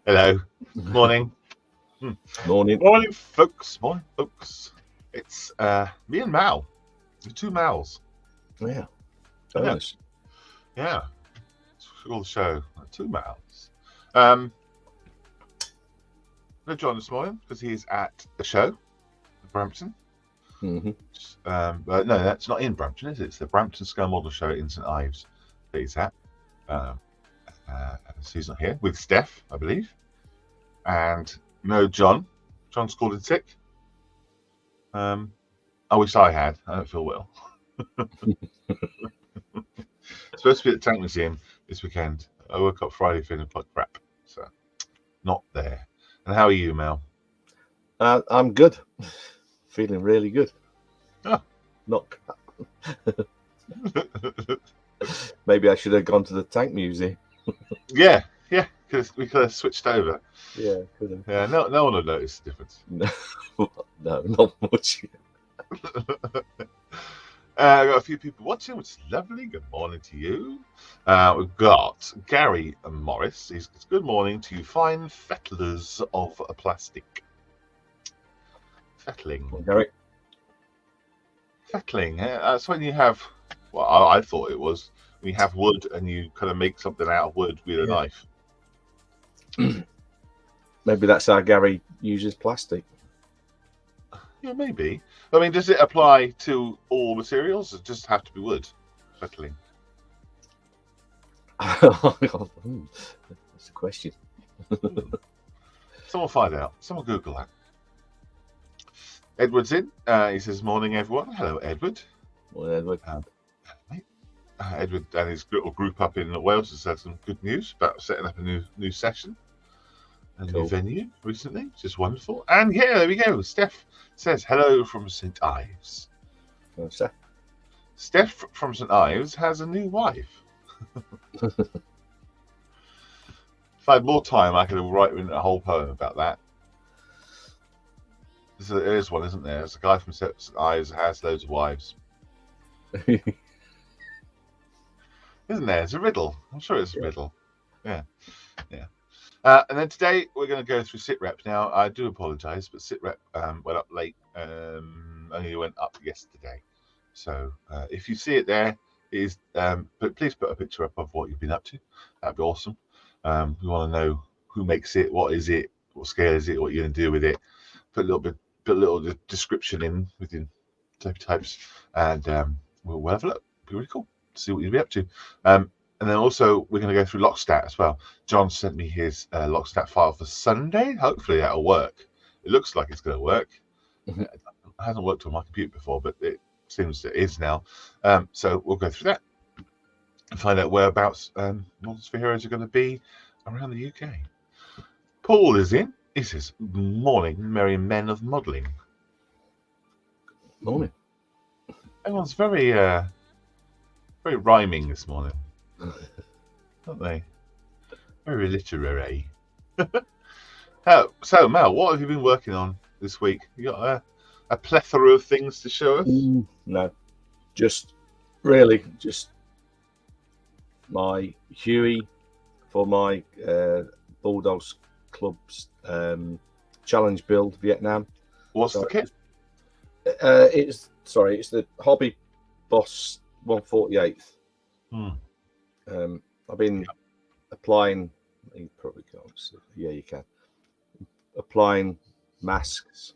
Hello. Morning. Morning. Morning, folks. Morning, folks. It's me and Mal. The two Mals. Yeah. I know. Bonus. Yeah. It's all the show. Two Mals. No John this morning because he's at the show in Brampton. Mm-hmm. But no, that's not in Brampton, is it? It's the Brampton Scale Model Show in St Ives that he's at. So he's not here with Steph, I believe. And no John. John's called in sick. I wish I had. I don't feel well. Supposed to be at the Tank Museum this weekend. I woke up Friday feeling like crap. So not there. And how are you, Mel? I'm good. Feeling really good. Oh. Not. Maybe I should have gone to the Tank Museum. Yeah, because we could have switched over. Yeah, could have. Yeah, no one will notice the difference. No, not much. I've got a few people watching, which is lovely. Good morning to you. We've got Gary Morris. He's good morning to you, fine fettlers of plastic. Fettling. Gary. Fettling. That's when you have. Well, I thought it was when you have wood and you kind of make something out of wood with a knife. Maybe that's how Gary uses plastic. Yeah, maybe. I mean, does it apply to all materials? It just have to be wood. Fettling. That's a question. Someone find out. Someone Google that. Edward's in. He says, morning, everyone. Hello, Edward. Morning, Edward. Edward and his little group up in Wales has had some good news about setting up a new session, a new venue recently, which is wonderful. And yeah, there we go. Steph says, hello from St Ives. Steph from St Ives has a new wife. If I had more time, I could have written a whole poem about that. There is one, isn't there? There's a guy from St Ives that has loads of wives. Isn't there? It's a riddle. I'm sure it's a riddle. Yeah. And then today we're going to go through SITREP. Now, I do apologise, but SITREP went up late. Only went up yesterday. So if you see it there, but please put a picture up of what you've been up to. That'd be awesome. We want to know who makes it, what is it, what scale is it, what you're going to do with it. Put a little description in within types, and we'll have a look. It'll be really cool to see what you'll be up to. And then also we're going to go through Lockstat as well. John sent me his Lockstat file for Sunday. Hopefully that'll work. It looks like it's going to work. It hasn't worked on my computer before, but it seems it is now. So we'll go through that and find out whereabouts Models for Heroes are going to be around the UK. Paul is in. He says, morning, merry men of modelling. Morning. Everyone's very rhyming this morning, aren't they? Very literary. So, Mel, what have you been working on this week? You got a plethora of things to show us? No, just my Huey for my Bulldogs Club's challenge build Vietnam. What's the kit? It's the Hobby Boss 148th. I've been applying. You probably can't see. Yeah, you can. Applying masks.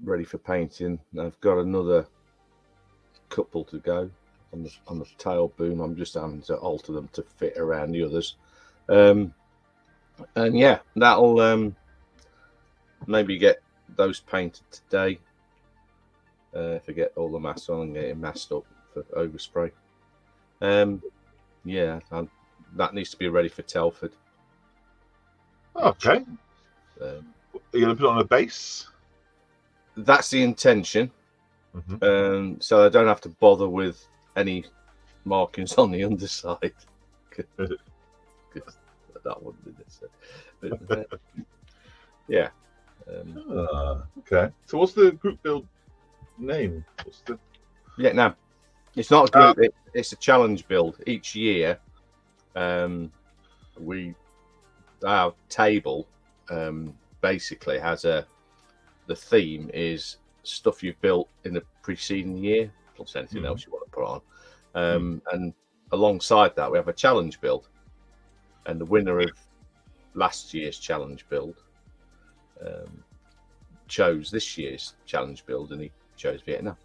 Ready for painting. I've got another couple to go on the tail boom. I'm just having to alter them to fit around the others. And yeah, that'll maybe get those painted today. If I get all the masks on and get it masked up for overspray. Yeah, that needs to be ready for Telford. Okay. Are you going to put it on a base? That's the intention. So I don't have to bother with any markings on the underside. Because that wouldn't be this. Yeah. Okay. So what's the group build name? What's the Vietnam? It's not a group. It's a challenge build. Each year, our table basically has the theme is stuff you've built in the preceding year plus anything else you want to put on, and alongside that we have a challenge build, and the winner of last year's challenge build chose this year's challenge build, and he chose Vietnam.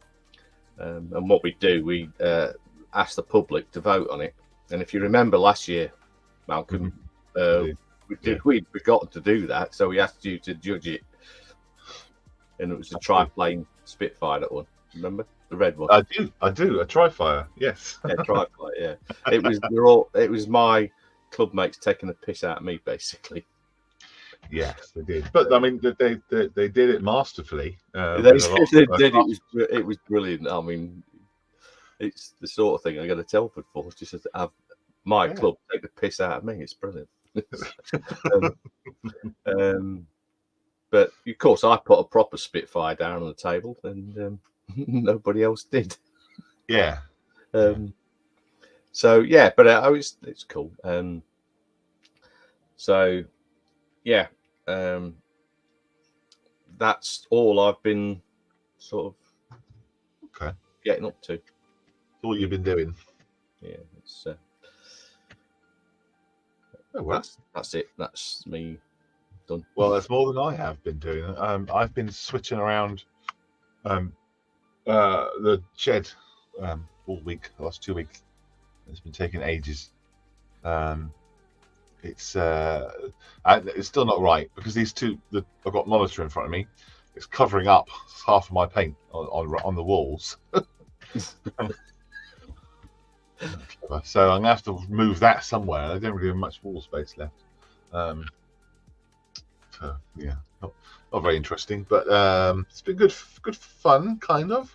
And what we do, we ask the public to vote on it. And if you remember last year, Malcolm, we forgot to do that, so we asked you to judge it. And it was a triplane Spitfire that one. Remember the red one? I do. A Trifire, yes. Yeah, Trifire. Yeah. It was my club mates taking the piss out of me, basically. Yes, they did. But I mean, they did it masterfully. They did. It was brilliant. I mean, it's the sort of thing I got to Telford for. Just to have my club take the piss out of me. It's brilliant. But of course, I put a proper Spitfire down on the table, and nobody else did. Yeah. So yeah, but it's cool. So yeah, that's all I've been sort of getting up to. All you've been doing. Yeah, it's well, that's it. That's me done. Well, that's more than I have been doing. I've been switching around the shed all week, the last 2 weeks. It's been taking ages. It's still not right because these two, I've got monitor in front of me. It's covering up half of my paint on the walls. So I'm gonna have to move that somewhere. I don't really have much wall space left. So yeah, not very interesting, but it's been good fun, kind of.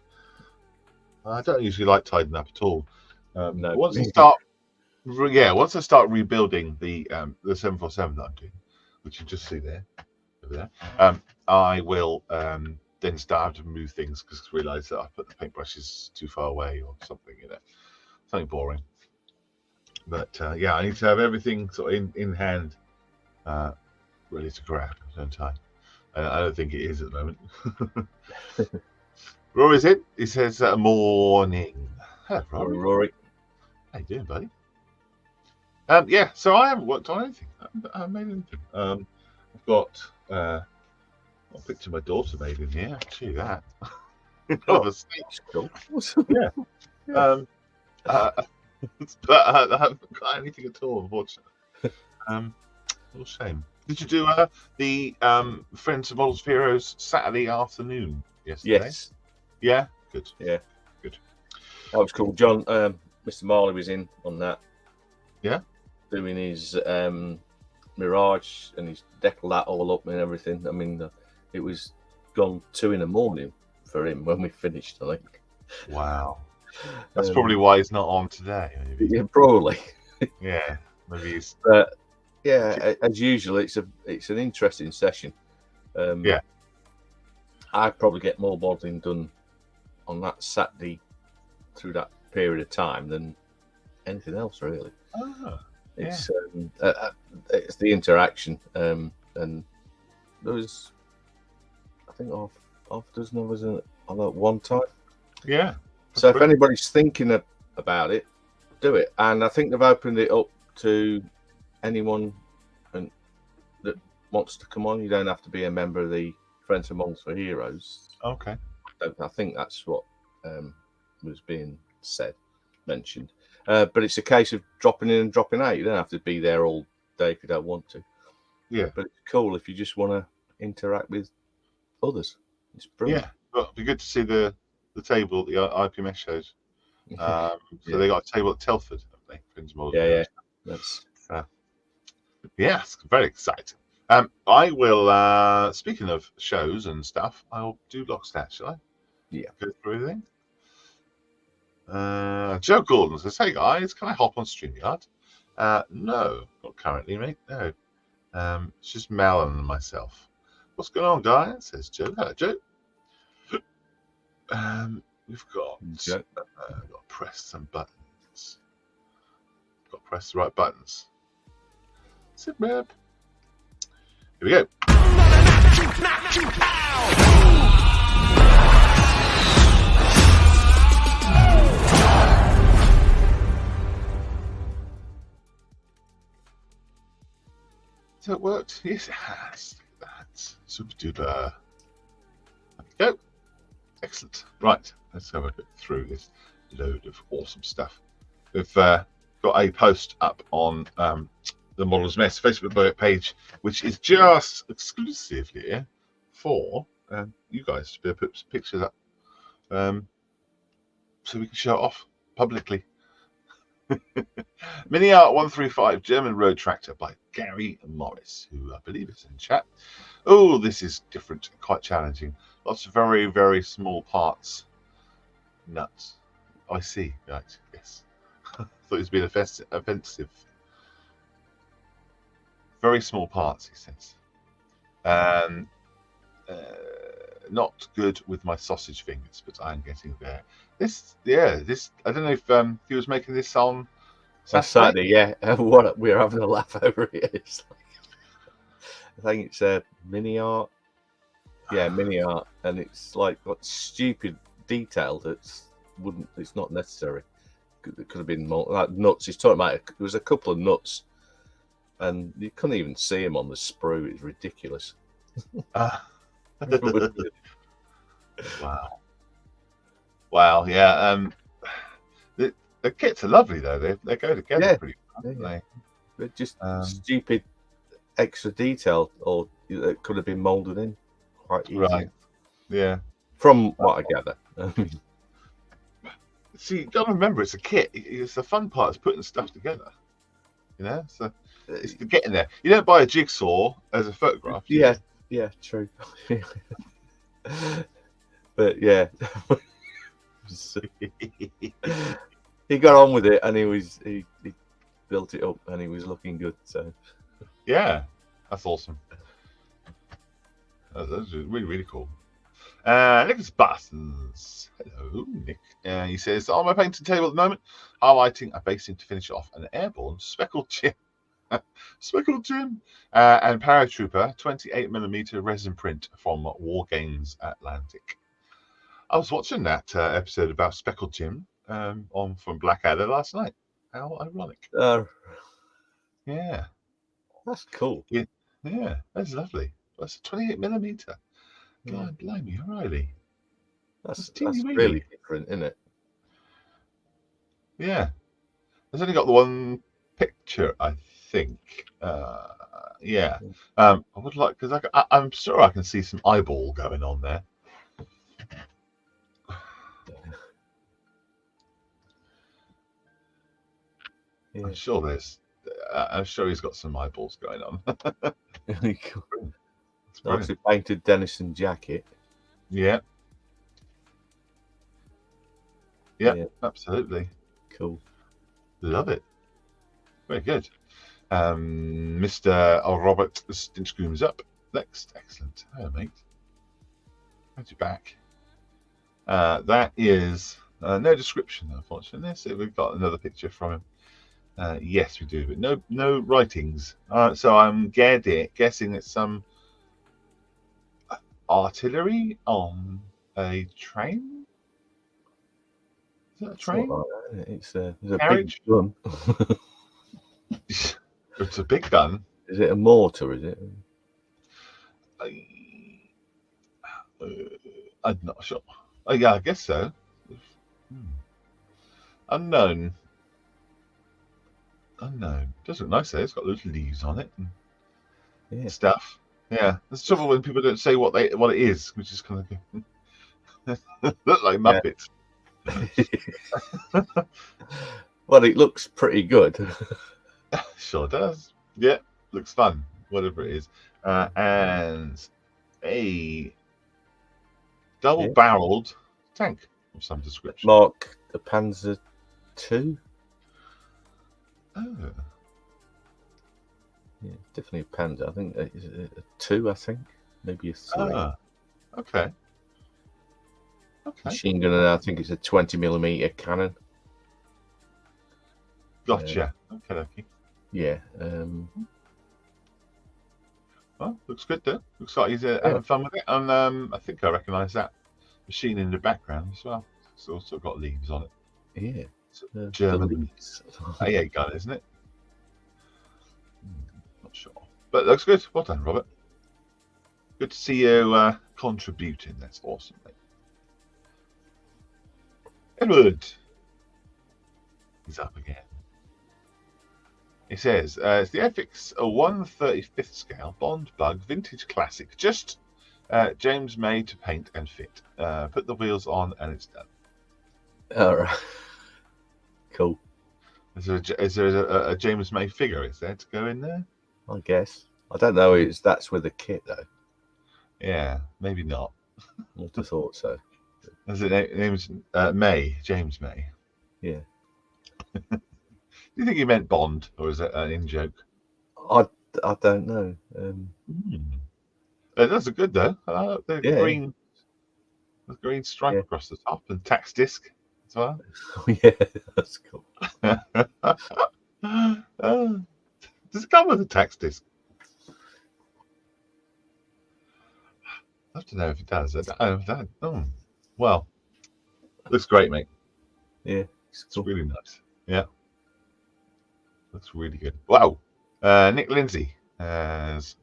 I don't usually like tidying up at all. No, once I start rebuilding the 747 that I'm doing, which you just see there, over there, I will then start to move things because I realise that I put the paintbrushes too far away or something, something boring. But yeah, I need to have everything sort of in hand, ready to grab at the same time. I don't think it is at the moment. Rory's in. He says, morning. Hello, Rory. How you doing, buddy? Yeah, so I haven't worked on anything. I haven't made anything. I've got a picture my daughter made in here. I'll show you that. That's cool. Yeah. But I haven't got anything at all, unfortunately. What a shame. Did you do the Friends of Models for Heroes Saturday afternoon yesterday? Yes. Yeah? Good. Yeah. Good. That was cool. John, Mr. Marley was in on that. Yeah? Doing his Mirage, and he's deckled that all up and everything. I mean, it was gone 2 a.m. for him when we finished, I think. Wow. That's probably why he's not on today. Maybe. Yeah, probably. Yeah, maybe he's. Yeah, as usual, it's an interesting session. Yeah, I probably get more modelling done on that Saturday through that period of time than anything else, really. Oh, it's it's the interaction, and there was, I think, half a dozen of us on that one time. Yeah. So if anybody's thinking about it, do it. And I think they've opened it up to anyone that wants to come on. You don't have to be a member of the Friends of Models for Heroes. Okay. I think that's what was being mentioned. But it's a case of dropping in and dropping out. You don't have to be there all day if you don't want to. Yeah. But it's cool if you just want to interact with others. It's brilliant. Yeah. Well, it'd be good to see the table the IPMS shows. So they got a table at Telford, haven't they? Friends of Models. Yeah. That's it's very exciting. I will. Speaking of shows and stuff, I'll do block stats, shall I? Yeah. Go through everything. Joe Gordon says, "Hey guys, can I hop on StreamYard?" No, not currently, mate. No. It's just Malin and myself. What's going on, guys? Says Joe. Hello, Joe. we've got Okay. got to press some buttons. Got to press the right buttons. Sit rep. Here we go. So it worked? Yes, it has. Look at that. Super duper. There we go. Excellent. Right, let's have a look through this load of awesome stuff. We've got a post up on the Models Mess Facebook page, which is just exclusively for you guys to be able to put some pictures up so we can show it off publicly. Mini Art 135 German Road Tractor by Gary Morris, who I believe is in chat. Oh, this is different, quite challenging. Lots of very, very small parts. Nuts. I see. Right, yes. Thought it was being offensive. Very small parts, he says. Not good with my sausage fingers, but I'm getting there. This, I don't know if he was making this on Saturday, yeah. What we're having a laugh over it. It's like, I think it's Mini Art. Yeah, Mini Art, and it's like got stupid detail it's not necessary. It could have been more like nuts. He's talking about there was a couple of nuts, and you couldn't even see him on the sprue. It's ridiculous. Wow, yeah. The kits are lovely though. They go together pretty well, don't they? They're just stupid extra detail, or it could have been molded in quite easily. Right. Yeah. From what I gather. See, you got to remember, it's a kit. It's the fun part is putting stuff together. You know, so it's getting there. You don't buy a jigsaw as a photograph. Yeah, true. But yeah, he got on with it, and he built it up, and he was looking good. So yeah, that's awesome. That's really, really cool. Nicholas Barsons. Hello, Nick. He says, on my painting table at the moment, highlighting a basing to finish off an airborne speckled Jim. Speckled Jim. And Paratrooper 28mm resin print from War Games Atlantic. I was watching that episode about Speckled Jim from Blackadder last night. How ironic. Yeah. That's cool. Yeah, that's lovely. That's a 28mm. God, blimey, O'Reilly. That's really different, isn't it? Yeah. It's only got the one picture, I think. Yeah. I would like, because I'm sure I can see some eyeball going on there. Yeah. I'm sure he's got some eyeballs going on. Cool. Nicely painted Denison jacket. Yeah, absolutely. Cool. Love it. Very good. Mr. Robert Stinchcoom's up next. Excellent. Hello, mate. How's you back? That is no description, unfortunately. So we've got another picture from him. Yes, we do, but no writings. So I'm guessing it's some artillery on a train. Is that a train? Like it's a carriage. Big gun. It's a big gun. Is it a mortar? Is it? I'm not sure. Oh, yeah, I guess so. Unknown. Does look nice though. It's got little leaves on it and stuff. Yeah, there's trouble when people don't say what it is, which is kind of look like Muppets. Well, it looks pretty good. Sure does. Yeah, looks fun. Whatever it is, and a double-barreled tank of some description. Mark the Panzer II. Oh. Yeah, definitely a Panzer. I think it's a 2. I think maybe a 3. Okay. Okay. Machine gun, and I think it's a 20mm cannon. Gotcha. Okay. Yeah. Well, looks good though. Looks like he's having fun with it. And I think I recognise that machine in the background as well. It's also got leaves on it. Yeah. It's a German leaves. AA gun, isn't it? Not sure. But it looks good. Well done, Robert. Good to see you contributing. That's awesome, mate. Edward. He's up again. It says, it's the FX 1/35th scale, Bond Bug, vintage classic. Just James May to paint and fit. Put the wheels on and it's done. All right. Cool. Is there a James May figure, is there, to go in there? I guess. I don't know. That's with the kit, though. Yeah, maybe not. I would have thought so. Is it name's May, James May? Yeah. Do you think he meant Bond, or is it an in-joke? I don't know. Those are good, though. The green stripe across the top and tax disc as well. Yeah, that's cool. Does it come with a tax disc? I have to know if it does. Well, looks great, mate. Yeah, it's really nice. Yeah, looks really good. Wow. Nick Lindsay has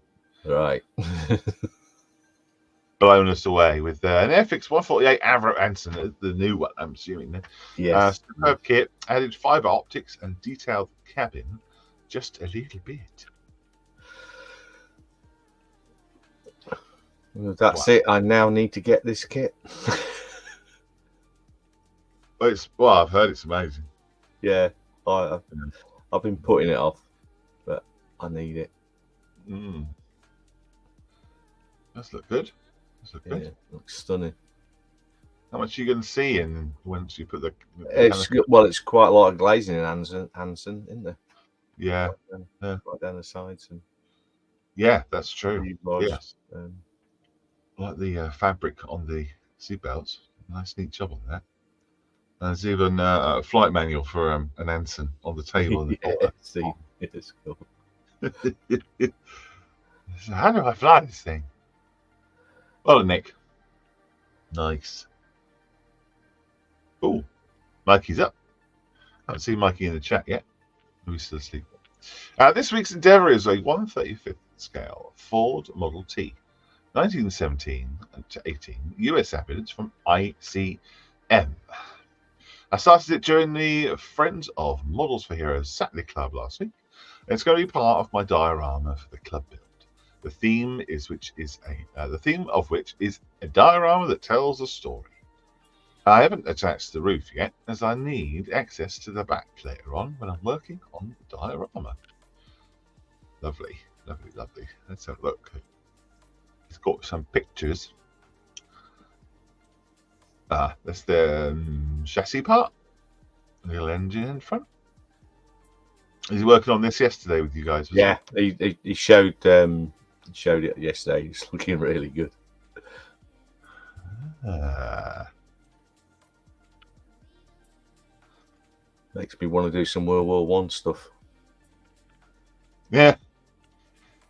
blown us away with an FX 148 Avro Anson, the new one, I'm assuming. Yes. Superb kit, added fiber optics and detailed cabin just a little bit. That's it. I now need to get this kit. I've heard it's amazing. Yeah, I've been putting it off, but I need it. Does look good. Yeah, looks stunning. How much are you going to see in once you put the? It's quite a lot of glazing in Hansen, isn't there? Yeah, right down the sides and. Yeah, that's true. Yes. Like the fabric on the seatbelts. Nice, neat job on that. There's even a flight manual for an Anson on the table. See, it's cool. So how do I fly this thing? Well, Nick. Nice. Oh, Mikey's up. I haven't seen Mikey in the chat yet. He's still asleep. This week's endeavour is a 1/35th scale Ford Model T, 1917 to 18, US ambulance from ICM. I started it during the Friends of Models for Heroes Saturday Club last week. It's going to be part of my diorama for the club build. The theme of which is a diorama that tells a story. I haven't attached the roof yet, as I need access to the back later on when I'm working on the diorama. Lovely, lovely, lovely. Let's have a look. It's got some pictures. That's the chassis part. A little engine in front. Is he working on this yesterday with you guys? Yeah, he showed it yesterday. It's looking really good. Makes me want to do some World War One stuff. Yeah,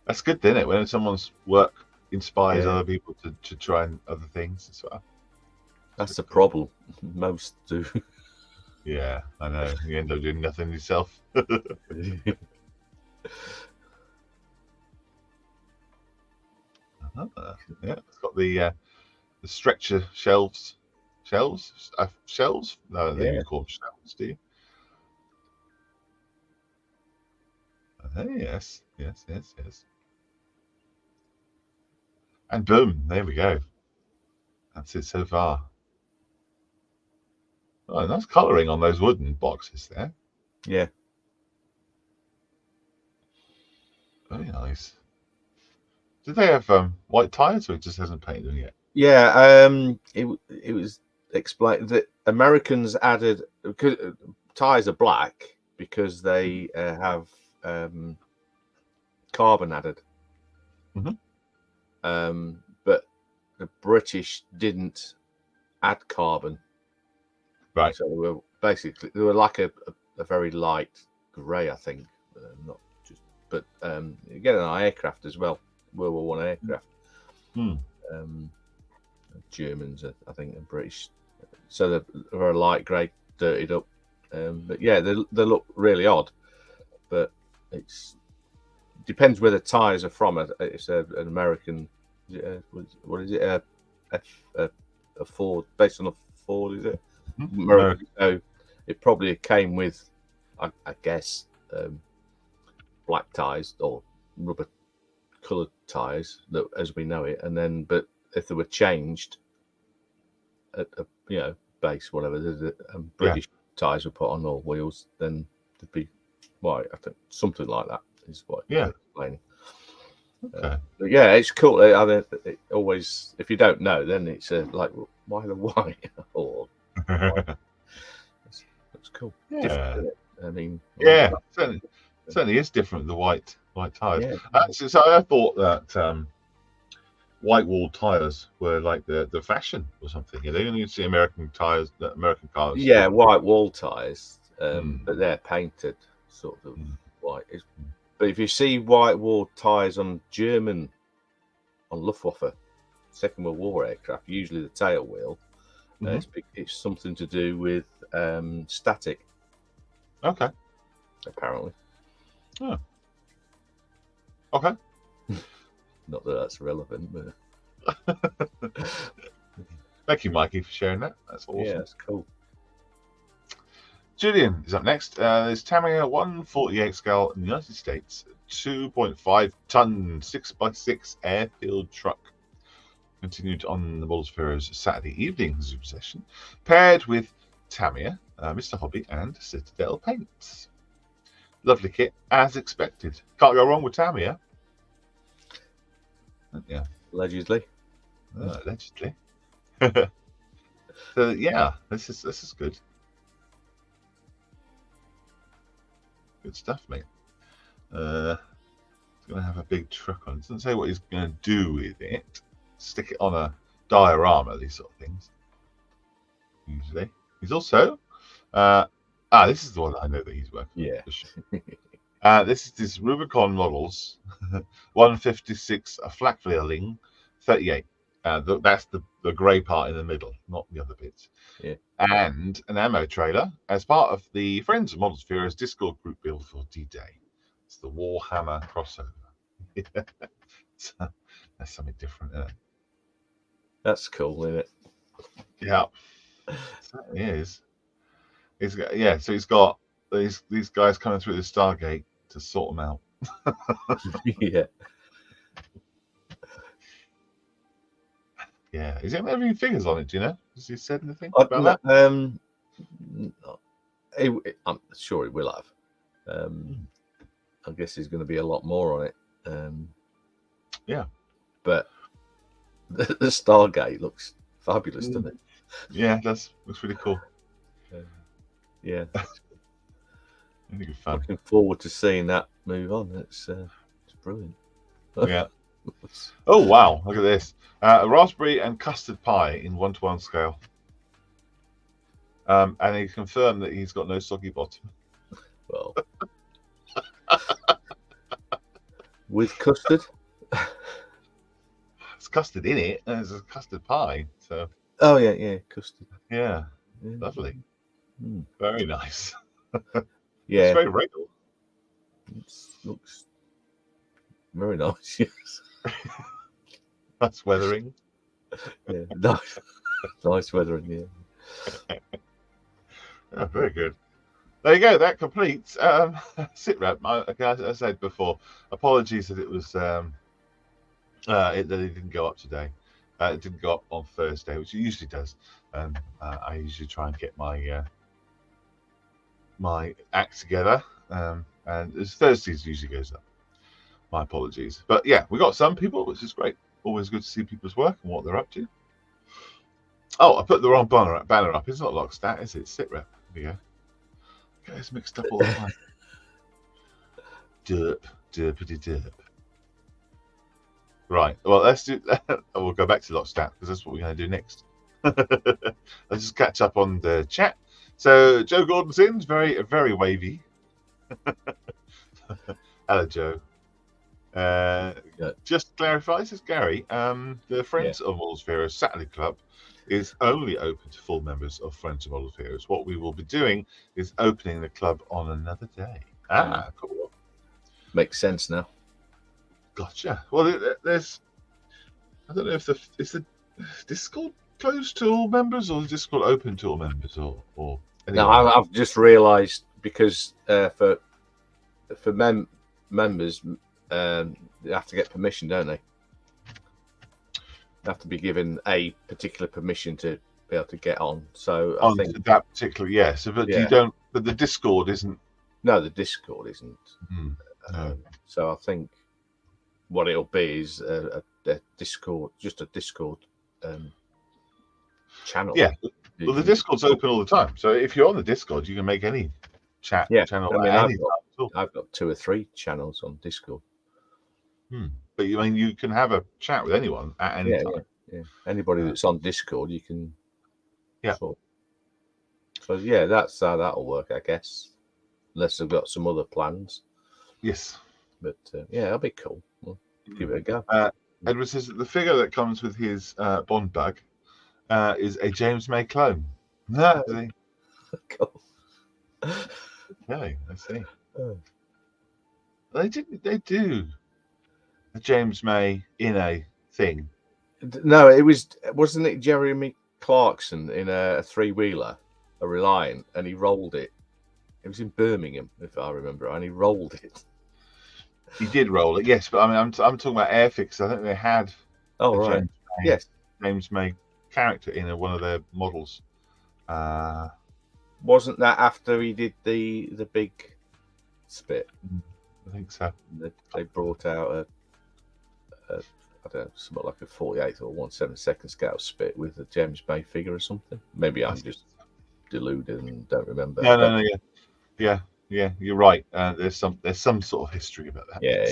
that's good, isn't it? When someone's work inspires other people to try and other things as well. That's the problem. Most do. Yeah, I know. You end up doing nothing yourself. Yeah, it's got the stretcher shelves. Shelves? Shelves? No, they don't call them shelves, do you? Yes. And boom, there we go. That's it so far. Oh, nice colouring on those wooden boxes there. Yeah. Very nice. Did they have white tyres, or it just hasn't painted them yet? Yeah, it was explained that Americans added, because tyres are black because they have carbon added. Mm-hmm. But the British didn't add carbon. Right. So they were like a very light grey, I think, not just, but you get an aircraft as well, World War One aircraft. Germans, I think, and British. So they're a light grey, dirtied up. But yeah, they look really odd. But it depends where the tyres are from. It's an American. What is it? A Ford, based on a Ford, is it? American. So it probably came with, I guess, black tyres or rubber coloured tyres, that as we know it. And then, but if they were changed at a base, whatever, British tyres were put on all wheels, then there'd be I think something like that is what you're explaining. Okay. But yeah, it's cool. I mean, it always, if you don't know, then it's like, why the white? Or it's cool. Yeah. Different, isn't it? I mean, yeah, certainly is different. The white tires. Yeah. So I thought that white wall tires were like the fashion or something. You only see American tires, American cars. Yeah, white wall tires, but they're painted sort of white. But if you see white wall tires on Luftwaffe, Second World War aircraft, usually the tail wheel, it's something to do with static. Okay. Apparently. Oh. Okay. Not that that's relevant, but thank you, Mikey, for sharing that. That's awesome. Yeah, that's cool. Julian is up next. There's Tamiya 148 scale in the United States, 2.5 ton 6x6 airfield truck. Continued on the Models Heroes Saturday evening Zoom session, paired with Tamiya, Mr. Hobby, and Citadel paints. Lovely kit, as expected. Can't go wrong with Tamiya. Yeah. Allegedly. Allegedly. So yeah, this is good. Good stuff, mate. He's gonna have a big truck on. It doesn't say what he's gonna do with it. Stick it on a diorama, these sort of things. Usually. He's also this is the one that I know that he's working on. For sure. This is Rubicon Models 156 a Flakvierling 38. That's the grey part in the middle, not the other bits. Yeah. And an ammo trailer as part of the Friends of Models Heroes Discord group build for D-Day. It's the Warhammer crossover. So, that's something different, isn't it? That's cool, isn't it? Yeah. It is. So he's got these guys coming through the Stargate to sort them out. Yeah. Yeah. Is it having figures on it? Do you know? Has he said anything about that? I'm sure he will have. I guess there's going to be a lot more on it. Yeah. But the Stargate looks fabulous, doesn't it? Yeah, it does. Looks really cool. Yeah. I think it's fun. Looking forward to seeing that move on. It's brilliant. Yeah. Oh wow! Look at this. A raspberry and custard pie in 1:1 scale. And he confirmed that he's got no soggy bottom. Well, with custard. It's custard in it, and it's a custard pie. So. Oh yeah, custard. Yeah. Lovely. Very nice. Yeah. It's very regal. It looks very nice. Yes. That's weathering. Yeah, nice weathering. Yeah. Oh, very good. There you go. That completes SITREP. As I said before, apologies that it was that it didn't go up today. It didn't go up on Thursday, which it usually does. I usually try and get my my act together, and it's Thursdays usually goes up. My apologies, but yeah, we got some people, which is great. Always good to see people's work and what they're up to. Oh, I put the wrong banner up. It's not Lockstat, is it? SITREP. There you go. It's mixed up all the time. Derpity derp. Right. Well, let's do. We'll go back to Lockstat because that's what we're going to do next. I'll just catch up on the chat. So Joe Gordon's in, very, very wavy. Hello, Joe. Just to clarify, says Gary, the Friends of Models Heroes Saturday Club is only open to full members of Friends of Models Heroes. What we will be doing is opening the club on another day. Cool. Makes sense now. Gotcha. Well, there's, I don't know if is the Discord closed to all members or is Discord open to all members or no, I've just realised because for members, they have to get permission, don't they? They have to be given a particular permission to be able to get on. So I think that particular, yes. But you don't. But the Discord isn't. No, the Discord isn't. No. So I think what it'll be is a Discord, just a Discord channel. Yeah. Well, the Discord's open all the time. So if you're on the Discord, you can make any chat channel. I mean, I've got 2 or 3 channels on Discord. But you mean you can have a chat with anyone at any time. Yeah. Anybody that's on Discord, you can. Yeah. So yeah, that's how that'll work, I guess. Unless they've got some other plans. Yes. But yeah, that'll be cool. We'll give it a go. Edward says that the figure that comes with his Bond bag is a James May clone. No. Cool. Okay, I see. They do a James May in a thing. No, wasn't it Jeremy Clarkson in a 3-wheeler, a Reliant, and he rolled it. It was in Birmingham, if I remember, and he rolled it. He did roll it, yes, but I mean, I'm talking about Airfix. I think they had James May character in one of their models. Wasn't that after he did the big spit? I think so. They brought out a I don't know, something like a 48th or 1/72 scale spit with a James May figure or something. Maybe I'm just deluded and don't remember. No, yeah, you're right. There's some sort of history about that. Yeah.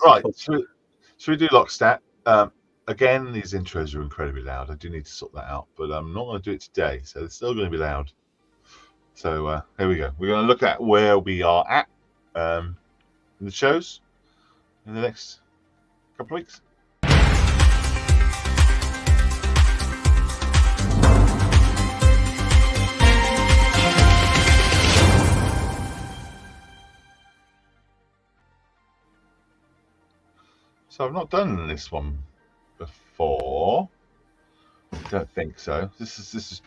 Right. Should we do Lockstat? Again, these intros are incredibly loud. I do need to sort that out, but I'm not going to do it today, so it's still going to be loud. So here we go. We're going to look at where we are at in the shows in the next couple of weeks. So I've not done this one before. I don't think so. This is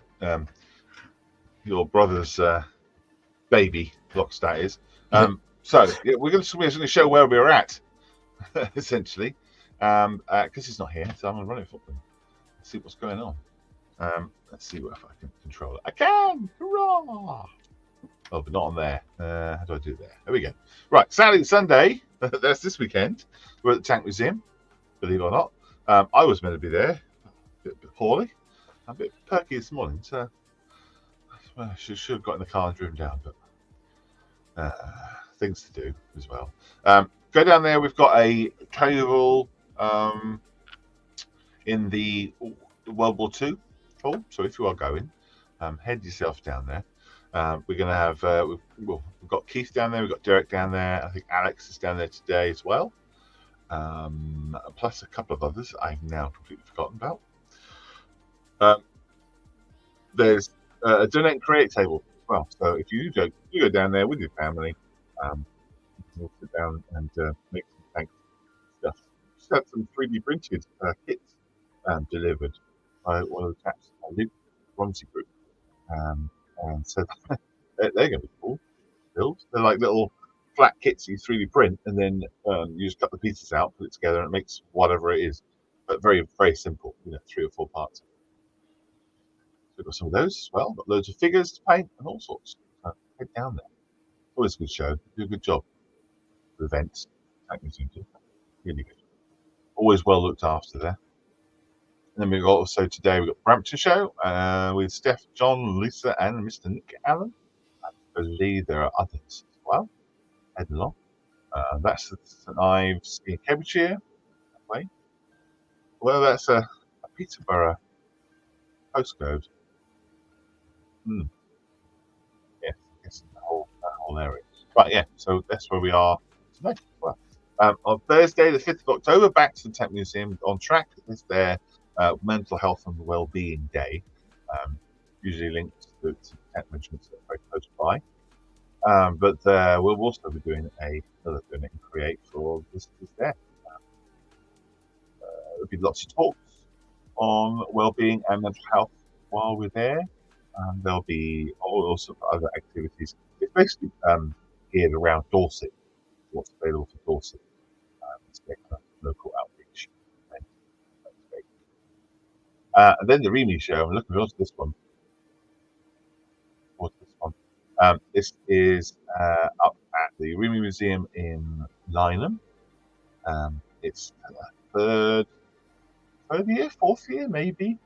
your brother's baby. Lockstat is. So yeah, we're going to show where we're at, essentially, because he's not here. So I'm going to run it for him. See what's going on. Let's see if I can control it. I can. Hurrah! Oh, but not on there. How do I do there? There we go. Right, Saturday and Sunday. That's this weekend. We're at the Tank Museum, believe it or not. I was meant to be there, a bit poorly. I'm a bit perky this morning, so I should have got in the car and driven down, but things to do as well. Go down there. We've got a table in the World War II hall. So if you are going, head yourself down there. We're going to have, we've got Keith down there, we've got Derek down there, I think Alex is down there today as well, plus a couple of others I've now completely forgotten about. There's a donate and create table as well, so if you go down there with your family, we'll sit down and make some thanks stuff. Just had some 3D printed kits delivered by one of the chaps, Luke Romsey Group. And so they're going to be cool. Build. They're like little flat kits you 3D print, and then you just cut the pieces out, put it together, and it makes whatever it is. But very, very simple. 3 or 4 parts. So we've got some of those as well. Got loads of figures to paint and all sorts. So head down there. Always a good show. Do a good job. The events. Really good. Always well looked after there. And then we've got also today we've got Brampton show with Steph, John, Lisa, and Mr. Nick Allen. I believe there are others as well. Head along. That's the St Ives in Cambridgeshire. That way. Well, that's Peterborough postcode. Yes, yes, that whole area. Right, yeah. So that's where we are today. Well, on Thursday, the 5th of October, back to the Tech Museum on track. It's their Mental Health and Wellbeing Day. Usually linked to Tech Mentions that are very close by. But we'll also be doing another Donate and Create for visitors there. There'll be lots of talks on well-being and mental health while we're there. There'll be all sorts of other activities. It's basically geared around Dorset, what's available for Dorset. It's their kind of local outreach. And then the Remy show. I'm looking forward to this one. This is up at the Remy Museum in Lynham. It's third year, fourth year, maybe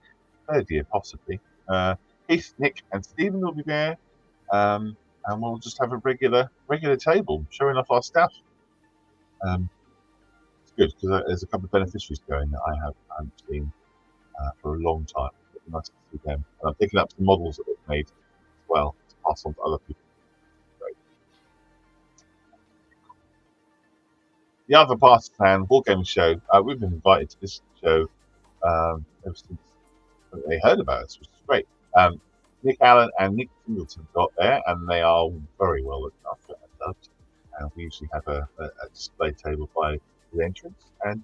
third year, possibly. Heath, Nick, and Stephen will be there, and we'll just have a regular table showing off our stuff. It's good because there's a couple of beneficiaries going that I haven't seen for a long time. It's nice to see them, and I'm picking up some models that they've made as well to pass on to other people. Great. The other part of the plan, Wargaming Show. We've been invited to this show ever since they heard about us, which is great. Nick Allen and Nick Singleton got there, and they are very well looked after and loved. And we usually have a display table by the entrance. And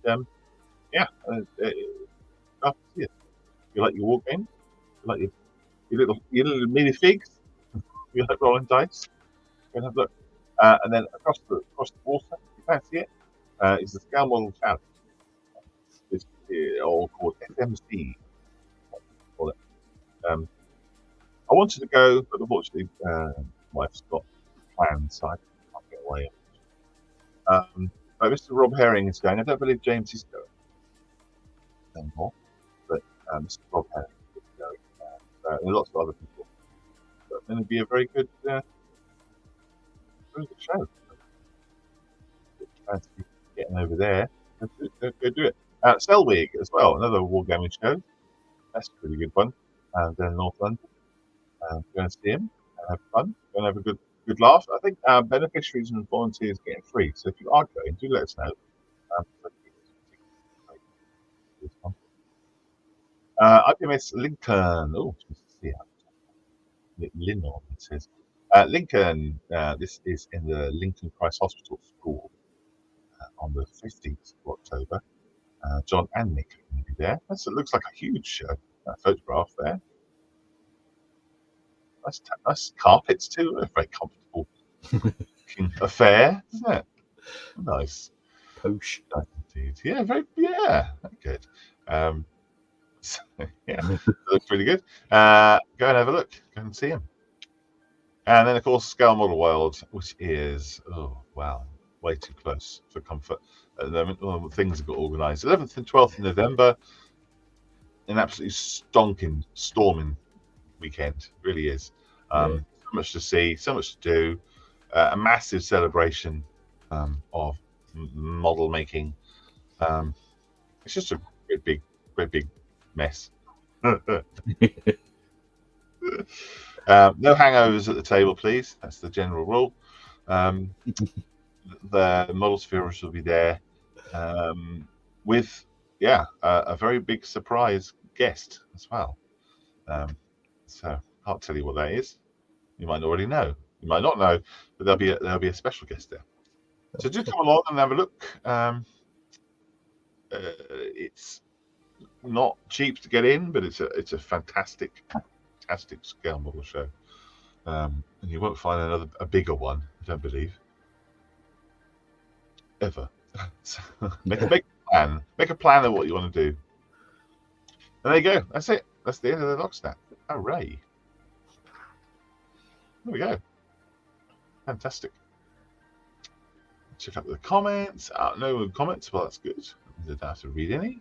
yeah, after see it. You like your war games? You like your little minifigs? You like rolling dice? Go and have a look. And then across the water, you fancy it, is the scale model challenge. It's all called FMC. Call it. I wanted to go, but unfortunately, wife's got plans, so I can't get away. But Mr. Rob Herring is going. I don't believe James is going anymore, but Mr. Rob Herring is going, and lots of other people. So it's going to be a very good show. Fancy getting over there. Go do it. Selwig as well, another wargaming show. That's a pretty good one. Down in North London. Going to see him and have fun. Going to have a good laugh. I think beneficiaries and volunteers getting free. So if you are going, do let us know. IPMS Lincoln. Oh, see how Lincoln it says. Lincoln. This is in the Lincoln Christ Hospital School on the 15th of October. John and Nick are going to be there. It looks like a huge photograph there. Nice carpets too. A very comfortable affair, isn't it? Nice. Posh. Nice indeed. Yeah, very good. So, yeah, it looks really good. Go and have a look. Go and see him. And then of course Scale Model World, which is way too close for comfort at the moment. All the things have got organised. 11th and 12th of November. An absolutely storming weekend. It really is. So much to see, so much to do. A massive celebration of model making. It's just a great big mess. No hangovers at the table, please. That's the general rule. The model spheres will be there with a very big surprise guest as well. So I can't tell you what that is. You might already know. You might not know, but there'll be a special guest there. So do come along and have a look. It's not cheap to get in, but it's a fantastic scale model show. And you won't find a bigger one, I don't believe, ever. So make a plan. Make a plan of what you want to do. And there you go. That's it. That's the end of the log snap. Hooray! There we go. Fantastic. Check out the comments. No comments. Well, that's good. I don't have to read any.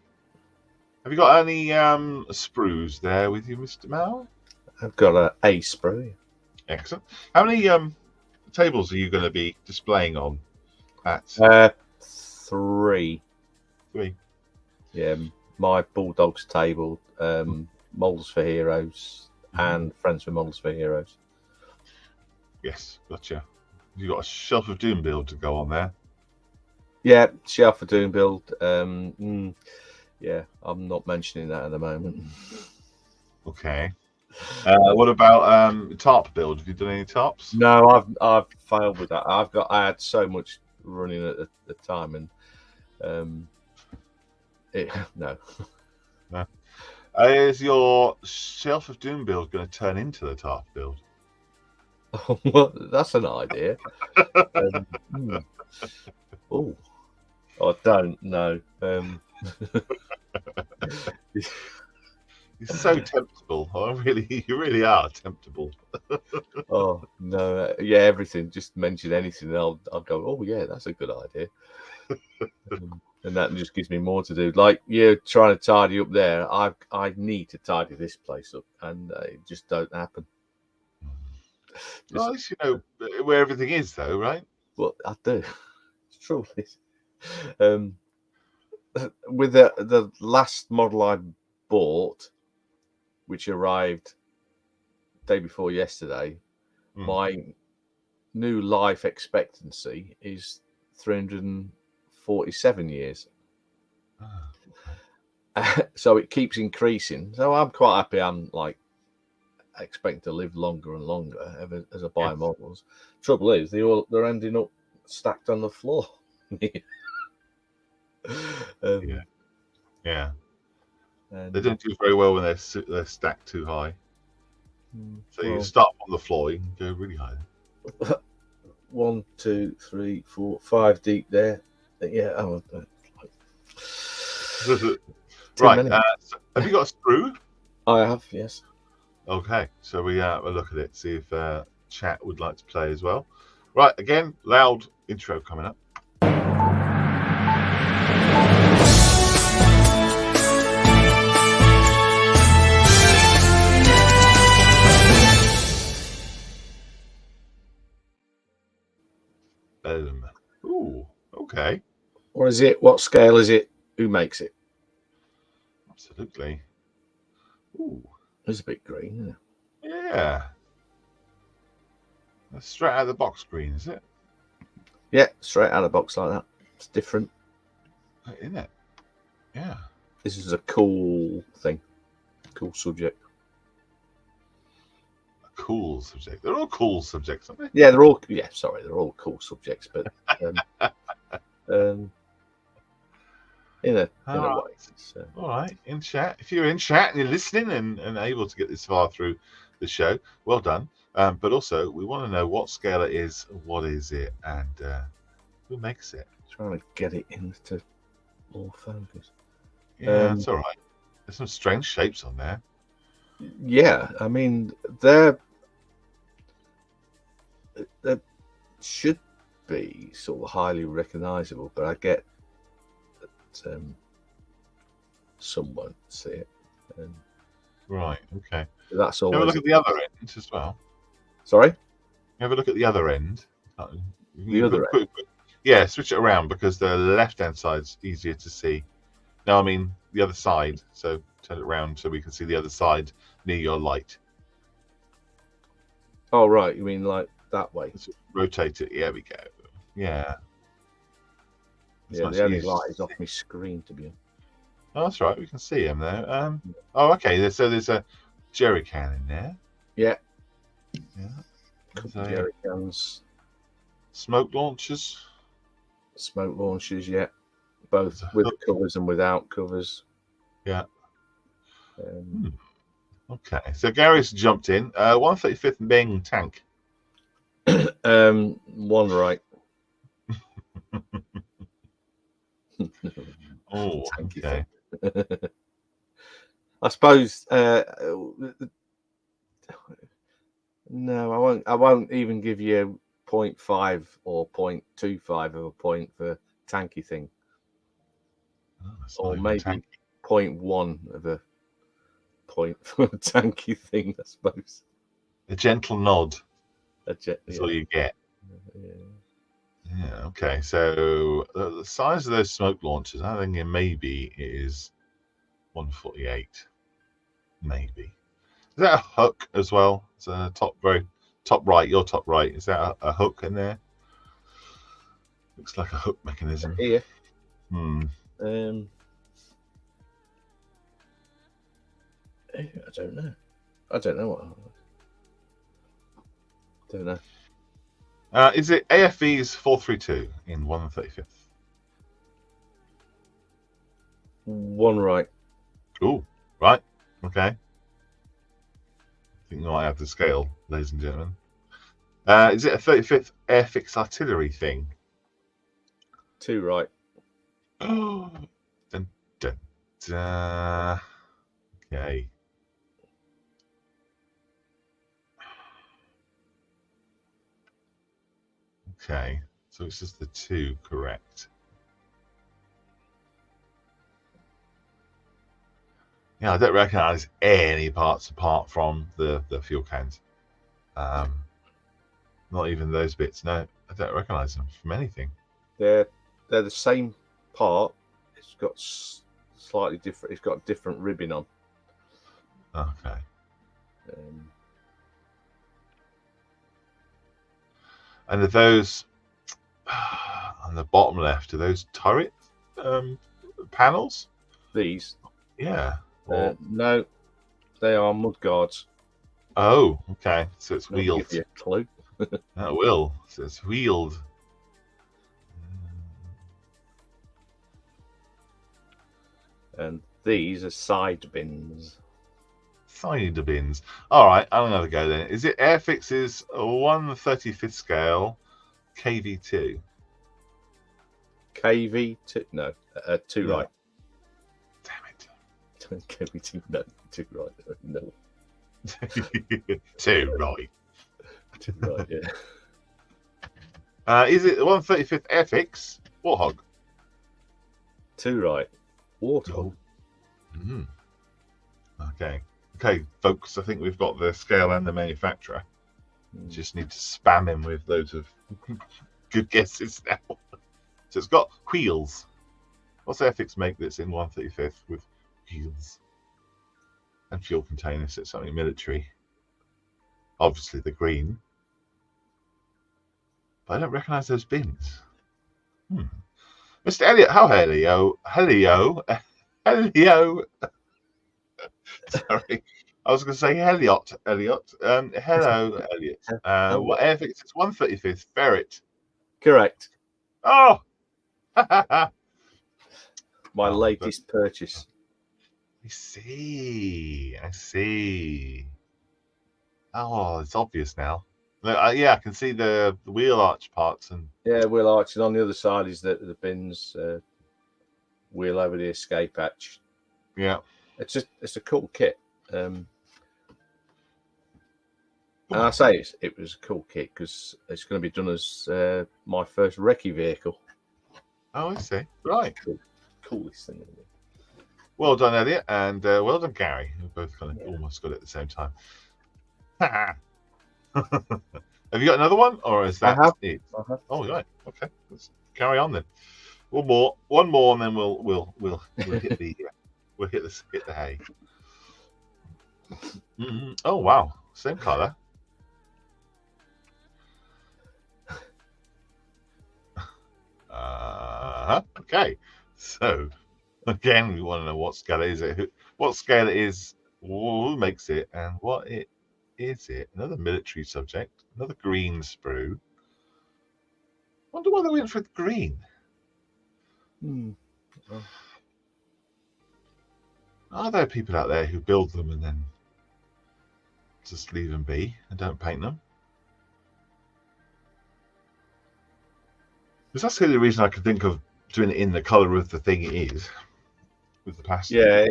Have you got any sprues there with you, Mr. Mal? I've got a sprue. Excellent. How many tables are you going to be displaying on? At 3. 3. Yeah, my Bulldogs table, Models for Heroes, and Friends with Models for Heroes. Yes, gotcha. You got a Shelf of Doom build to go on there. Yeah, Shelf of Doom build. Yeah, I'm not mentioning that at the moment. Okay. What about tarp build? Have you done any tarps? No, I've failed with that. I had so much running at the time, and no. Is your Shelf of Doom build going to turn into the tarp build? Well, that's an idea. Oh, I don't know. You're so temptable. You really are temptable. Oh no, yeah, everything. Just mention anything, and I'll go. Oh yeah, that's a good idea. And that just gives me more to do. Like you're trying to tidy up there. I need to tidy this place up, and it just don't happen. Well, at least you know where everything is, though, right? Well, I do. It's true. With the last model I bought, which arrived day before yesterday, my new life expectancy is 347 years. So it keeps increasing. So I'm quite happy. I'm like expecting to live longer and longer as I buy models. Trouble is, they're ending up stacked on the floor. Yeah. They don't do very well when they're stacked too high. So you start on the floor, you can go really high. 1, 2, 3, 4, 5 deep there. Yeah. Right. Have you got a screw? I have, yes. Okay. So we'll look at it, see if chat would like to play as well. Right. Again, loud intro coming up. Ooh, okay. What is it? What scale is it? Who makes it? Absolutely. Ooh. It's a bit green, isn't it? Yeah. That's straight out of the box green, is it? Yeah, straight out of the box like that. It's different. Isn't it? Yeah. This is a cool thing. Cool subject. Cool subject. They're all cool subjects, aren't they? Yeah, they're all cool subjects, but in a way. All right, in chat. If you're in chat and you're listening and able to get this far through the show, well done. But also, we want to know what scale it is, what is it, and who makes it. Trying to get it into more focus. Yeah, that's all right. There's some strange shapes on there. Yeah, I mean, there should be sort of highly recognizable, but I get that some won't see it. Right, okay. That's always. Have a look at the other end as well. Sorry? Have a look at the other end. The other end? Yeah, switch it around because the left-hand side's easier to see. No, I mean the other side. So turn it around so we can see the other side near your light. Oh, right. You mean like that way? Let's rotate it. Yeah, we go. Yeah. Yeah, the only light is off my screen, to be honest. Oh, that's right. We can see him there. Oh, okay. So there's a jerry can in there. Yeah. Yeah. Couple of jerry cans. Smoke launchers. Smoke launchers, yeah. Both with covers and without covers. Yeah. Okay. So Gary's jumped in. 135th Ming tank. One right. Oh, okay. I suppose no, I won't even give you 0.5 or 0.25 of a point for tanky thing. Or maybe 0.1 of a point for a tanky thing, I suppose. A gentle nod. That's all you get. Yeah, okay. So the size of those smoke launchers, I think it maybe is 148, maybe. Is that a hook as well? It's a very top right. Your top right. Is that a hook in there? Looks like a hook mechanism. Here. Hmm. I don't know. I don't know what. Don't know. Is it AFV's 432 in 135th? One right. Oh, right. Okay. I think you might have the scale, ladies and gentlemen. Is it a 35th Airfix artillery thing? Two right. Oh, dun, dun, dun. Okay. Okay. So it's just the two, correct? Yeah, I don't recognise any parts apart from the fuel cans. Not even those bits. No, I don't recognise them from anything. They're the same part. It's got slightly different. It's got different ribbing on. Okay. And are those on the bottom left? Are those turret panels? These? Yeah. No, they are mud guards. Oh, okay. So it's That'll wheeled. give you a clue. That will. So it's wheeled. And these are side bins. Side bins. All right, I'm going to go then. Is it Airfix's 1/35th scale KV2? KV2? No, two No. right. Damn it. KV2? No, two right. No. 2 right. Two right, yeah. Is it the 1/35th Airfix Warthog? Two right. Warthog. Mm. Okay, folks. I think we've got the scale and the manufacturer. Just need to spam him with loads of good guesses now. So it's got wheels. What's Airfix make that's in 1/35th with wheels and fuel containers? So it's something military. Obviously the green. But I don't recognise those bins. Mr. Elliot, how Helio. Sorry. I was going to say Elliot. Hello, Elliot. What Airfix? It's 1/35th Ferret. Correct. Oh! My latest purchase. I see. Oh, it's obvious now. Yeah, I can see the wheel arch parts and wheel arch, and on the other side is the bins. Wheel over the escape hatch. Yeah, it's a cool kit. And I say it was a cool kit because it's going to be done as my first recce vehicle. Oh, I see. Right. Coolest thing. Well done, Elliot, and well done, Gary. We both kind of almost got it at the same time. Have you got another one, or is that it? I have. Oh, right. Okay, let's carry on then. One more, and then we'll hit the hit the hay. Mm-hmm. Oh wow, same colour. Okay, so again, we want to know what scale it is. What scale it is? Who makes it? And what it is? It another military subject? Another green sprue? Wonder why they went for green. Are there people out there who build them and then just leave them be and don't paint them? Because that's the only reason I could think of doing it in the colour of the thing it is. With the plastic. Yeah,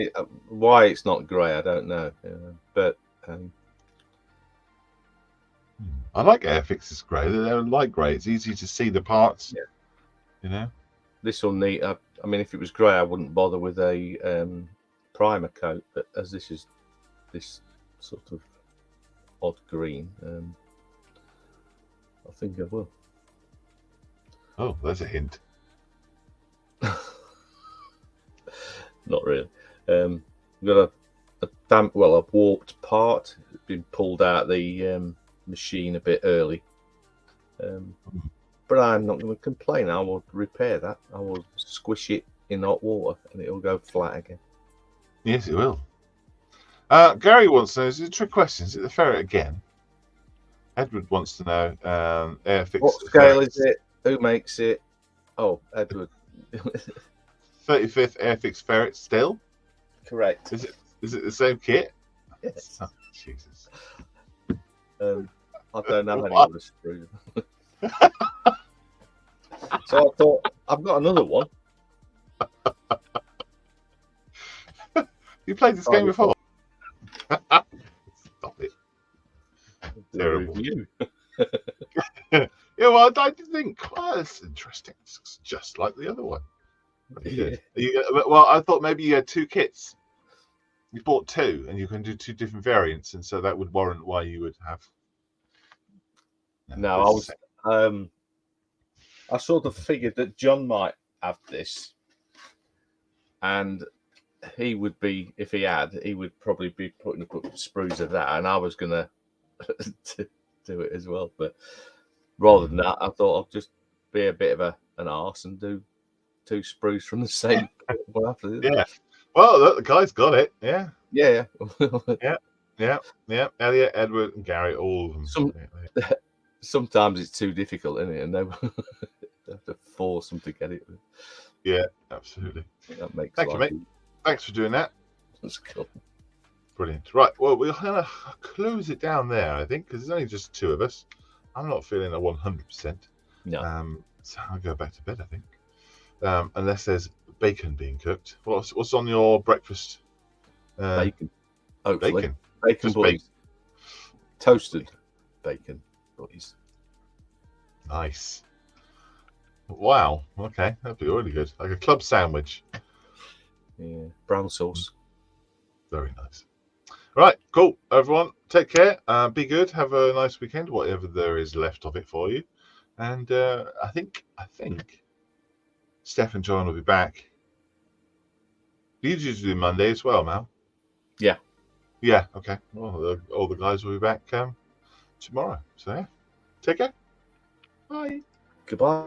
why it's not grey, I don't know. But I like Airfix's grey. They're light grey. It's easy to see the parts. Yeah. You know? This will need. I mean, if it was grey, I wouldn't bother with a primer coat. But as this is this sort of odd green, I think I will. Oh, there's a hint. Not really. got a warped part. It's been pulled out the machine a bit early. But I'm not going to complain. I will repair that. I will squish it in hot water and it'll go flat again. Yes, it will. Gary wants to know, is it a trick question? Is it the ferret again? Edward wants to know, Airfix. What scale is it? Who makes it? Oh, Edward. 35th Airfix ferret still? Correct. Is it the same kit? Yes. Oh, Jesus. I don't have any other screws. So I thought, I've got another one. You played this game before? Stop it. Terrible. Yeah, well, I did think, well, that's interesting. It's just like the other one. Yeah. Well, I thought maybe you had two kits. You bought two, and you can do two different variants, and so that would warrant why you would have. No, I sort of figured that John might have this, and he would be, if he had, he would probably be putting a couple of sprues of that, and I was gonna do it as well. But rather than that, I thought I'd just be a bit of an arse and do two sprues from the same. Yeah. Well, look, the guy's got it. Yeah. Yeah. Yeah. Elliot, Edward, and Gary, all of them. Sometimes it's too difficult, isn't it? And they have to force them to get it. Yeah, absolutely. That makes Thank you, mate. Thanks for doing that. That's cool. Brilliant. Right. Well, we're going to close it down there, I think, because there's only just two of us. I'm not feeling a 100%. No. So I'll go back to bed, I think. Unless there's bacon being cooked. What's on your breakfast? Bacon. Hopefully. Bacon. Bacon boys. Toasted bacon boys. Nice. Wow. Okay, that'd be really good. Like a club sandwich. Yeah. Brown sauce. Very nice. Right. Cool. Everyone, take care. Be good. Have a nice weekend, whatever there is left of it for you. And I think Steph and John will be back. You usually do Monday as well, Mal. Yeah. Yeah. Okay. Well, all the guys will be back tomorrow. So yeah. Take care. Bye. Goodbye.